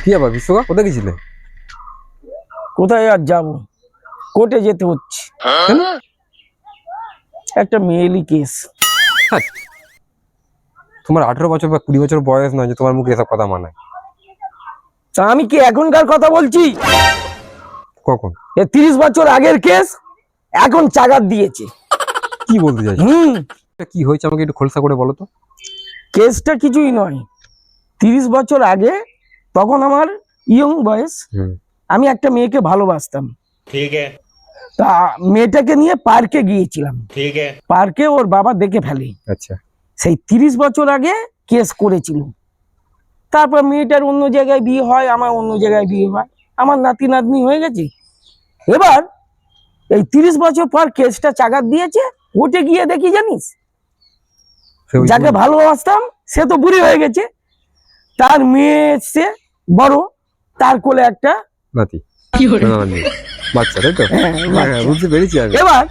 কি আবার বিশ্বকাপ কোথায় গেছিলে? কোথায় আর যাবো, কোর্টে যেতে হচ্ছে। একটা মেয়েলি কেস। হ্যাঁ, তোমার 18 বছর বা 20 বছর বয়স নয় যে তোমার মুখে এসব কথা মানায়। তা আমি কি এখনকার কথা বলছি? কখন? 30 বছর আগের কেস এখন চাগার দিয়েছে। কি বলতে চাইছো? এটা কি হয়েছে আমাকে একটু খোলসা করে বলো তো। কেসটা কিছুই নয়, 30 বছর আগে, তখন আমার ইয়ং বয়স, আমি একটা মেয়েকে ভালোবাসতাম। ठीक है তা মেয়েটাকে নিয়ে পার্কে গিয়েছিলাম। ठीक है পার্কে ওর বাবা দেখে ফেলে। আচ্ছা, সেই 30 বছর আগে কেস করেছিল। তারপর মেয়েটার অন্য জায়গায় বিয়ে হয়, আমার অন্য জায়গায় বিয়ে হয়, আমার নাতি নাতনি হয়ে গেছে। এবার এই 30 বছর পর কেসটা চাগার দিয়েছে। কোর্টে গিয়ে দেখি জানিস, যাকে ভালোবাসতাম সে তো বুড়ি হয়ে গেছে, তার মেয়ে এসছে বড়, তার কোলে একটা নাতি, বাচ্চা, তাই তো? হ্যাঁ, বুঝতে পেরেছি আমি। এবার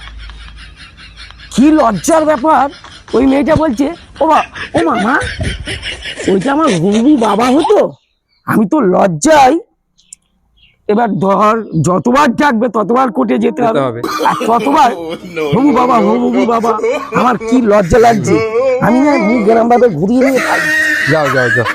কি লজ্জার ব্যাপার, ওই মেয়েটা বলছে, ও মামা, ওইটা আমার হবু বাবা হতো। আমি তো লজ্জায়, এবার ধর যতবার ডাকবে ততবার কোর্টে যেতে হবে, আর ততবার হবু বাবা হবু বাবা। আমার কি লজ্জা লাগছে, আমি না মুখ গ্রাম ভাবে ঘুরিয়ে নিয়ে পাই। যাও যাও যাও।